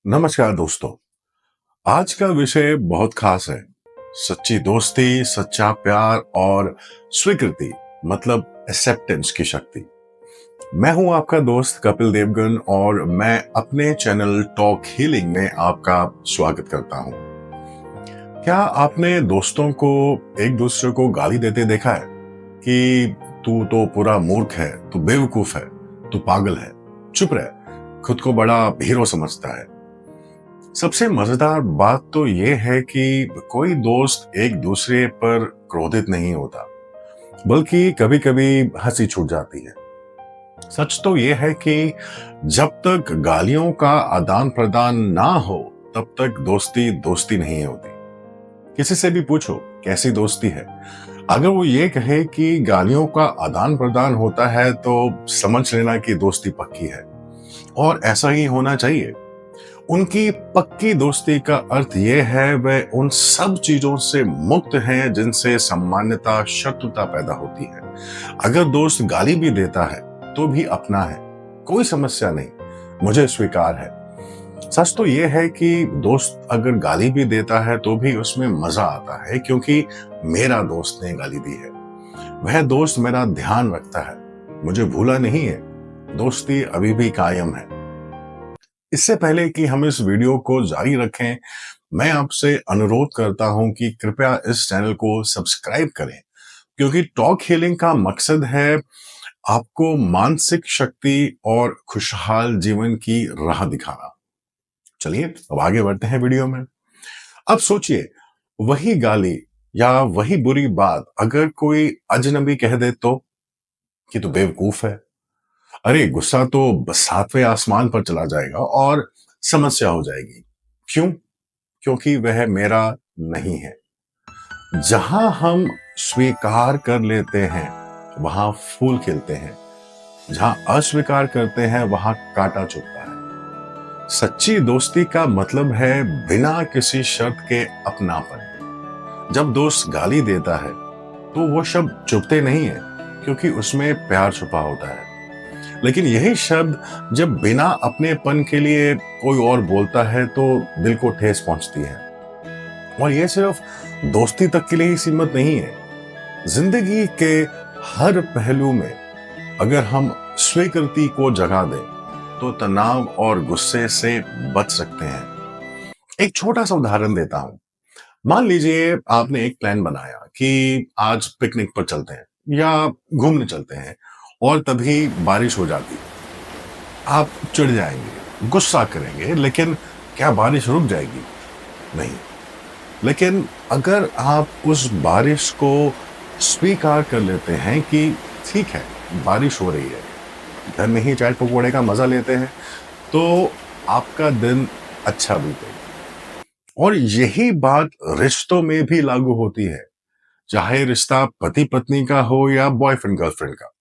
नमस्कार दोस्तों। आज का विषय बहुत खास है। सच्ची दोस्ती, सच्चा प्यार और स्वीकृति मतलब एक्सेप्टेंस की शक्ति। मैं हूं आपका दोस्त कपिल देवगन और मैं अपने चैनल टॉक हीलिंग में आपका स्वागत करता हूं। क्या आपने दोस्तों को एक दूसरे को गाली देते देखा है कि तू तो पूरा मूर्ख है, तू बेवकूफ है, तू पागल है, चुप रह, खुद को बड़ा हीरो समझता है। सबसे मजेदार बात तो यह है कि कोई दोस्त एक दूसरे पर क्रोधित नहीं होता, बल्कि कभी कभी हंसी छूट जाती है। सच तो यह है कि जब तक गालियों का आदान प्रदान ना हो तब तक दोस्ती दोस्ती नहीं होती। किसी से भी पूछो कैसी दोस्ती है, अगर वो ये कहे कि गालियों का आदान प्रदान होता है तो समझ लेना कि दोस्ती पक्की है। और ऐसा ही होना चाहिए। उनकी पक्की दोस्ती का अर्थ यह है वह उन सब चीजों से मुक्त हैं जिनसे सामान्यता शत्रुता पैदा होती है। अगर दोस्त गाली भी देता है तो भी अपना है, कोई समस्या नहीं, मुझे स्वीकार है। सच तो यह है कि दोस्त अगर गाली भी देता है तो भी उसमें मजा आता है, क्योंकि मेरा दोस्त ने गाली दी है, वह दोस्त मेरा ध्यान रखता है, मुझे भूला नहीं है, दोस्ती अभी भी कायम है। इससे पहले कि हम इस वीडियो को जारी रखें, मैं आपसे अनुरोध करता हूं कि कृपया इस चैनल को सब्सक्राइब करें, क्योंकि टॉक हीलिंग का मकसद है आपको मानसिक शक्ति और खुशहाल जीवन की राह दिखाना। चलिए अब आगे बढ़ते हैं वीडियो में। अब सोचिए, वही गाली या वही बुरी बात अगर कोई अजनबी कह दे तो कि तू बेवकूफ है, अरे गुस्सा तो सातवें आसमान पर चला जाएगा और समस्या हो जाएगी। क्यों? क्योंकि वह मेरा नहीं है। जहां हम स्वीकार कर लेते हैं वहां फूल खिलते हैं, जहां अस्वीकार करते हैं वहां कांटा चुभता है। सच्ची दोस्ती का मतलब है बिना किसी शर्त के अपनापन। जब दोस्त गाली देता है तो वो शब्द चुभते नहीं है, क्योंकि उसमें प्यार छुपा होता है। लेकिन यही शब्द जब बिना अपनेपन के लिए कोई और बोलता है तो दिल को ठेस पहुंचती है। और यह सिर्फ दोस्ती तक के लिए ही सीमित नहीं है। जिंदगी के हर पहलू में अगर हम स्वीकृति को जगा दें तो तनाव और गुस्से से बच सकते हैं। एक छोटा सा उदाहरण देता हूं। मान लीजिए आपने एक प्लान बनाया कि आज पिकनिक पर चलते हैं या घूमने चलते हैं, और तभी बारिश हो जाती। आप चिढ़ जाएंगे, गुस्सा करेंगे, लेकिन क्या बारिश रुक जाएगी? नहीं। लेकिन अगर आप उस बारिश को स्वीकार कर लेते हैं कि ठीक है, बारिश हो रही है, घर में ही चाय पकौड़े का मजा लेते हैं, तो आपका दिन अच्छा बीतेगा। और यही बात रिश्तों में भी लागू होती है, चाहे रिश्ता पति पत्नी का हो या बॉयफ्रेंड गर्लफ्रेंड का।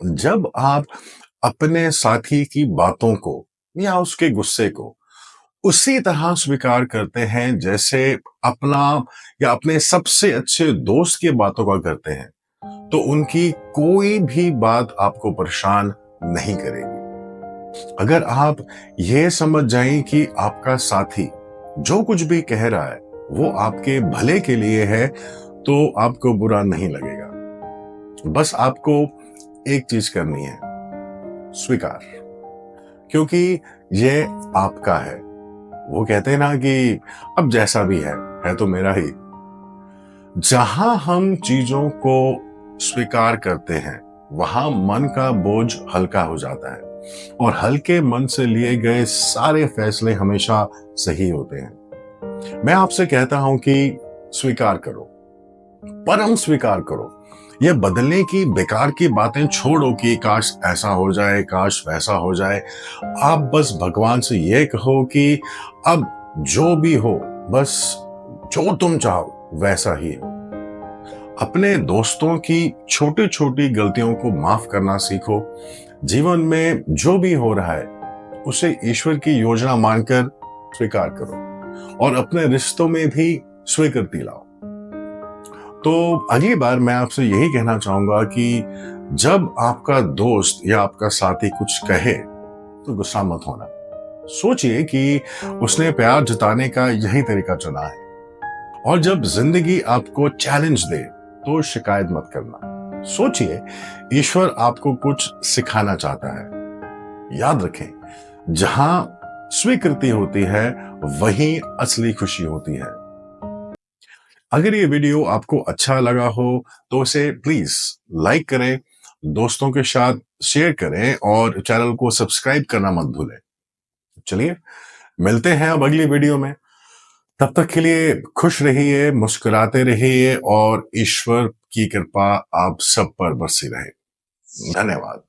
जब आप अपने साथी की बातों को या उसके गुस्से को उसी तरह स्वीकार करते हैं जैसे अपना या अपने सबसे अच्छे दोस्त की बातों का करते हैं, तो उनकी कोई भी बात आपको परेशान नहीं करेगी। अगर आप ये समझ जाएं कि आपका साथी जो कुछ भी कह रहा है वो आपके भले के लिए है, तो आपको बुरा नहीं लगेगा। बस आपको एक चीज करनी है, स्वीकार, क्योंकि ये आपका है। वो कहते हैं ना कि अब जैसा भी है तो मेरा ही। जहां हम चीजों को स्वीकार करते हैं वहां मन का बोझ हल्का हो जाता है, और हल्के मन से लिए गए सारे फैसले हमेशा सही होते हैं। मैं आपसे कहता हूं कि स्वीकार करो, परम स्वीकार करो। यह बदलने की बेकार की बातें छोड़ो कि काश ऐसा हो जाए, काश वैसा हो जाए। आप बस भगवान से यह कहो कि अब जो भी हो, बस जो तुम चाहो वैसा ही हो। अपने दोस्तों की छोटी छोटी गलतियों को माफ करना सीखो। जीवन में जो भी हो रहा है उसे ईश्वर की योजना मानकर स्वीकार करो, और अपने रिश्तों में भी स्वीकृति लाओ। तो अगली बार मैं आपसे यही कहना चाहूंगा कि जब आपका दोस्त या आपका साथी कुछ कहे तो गुस्सा मत होना, सोचिए कि उसने प्यार जताने का यही तरीका चुना है। और जब जिंदगी आपको चैलेंज दे तो शिकायत मत करना। सोचिए, ईश्वर आपको कुछ सिखाना चाहता है। याद रखें, जहां स्वीकृति होती है वहीं असली खुशी होती है। अगर ये वीडियो आपको अच्छा लगा हो तो इसे प्लीज लाइक करें, दोस्तों के साथ शेयर करें और चैनल को सब्सक्राइब करना मत भूलें। चलिए, मिलते हैं अब अगली वीडियो में। तब तक के लिए खुश रहिए, मुस्कुराते रहिए और ईश्वर की कृपा आप सब पर बरसी रहे। धन्यवाद।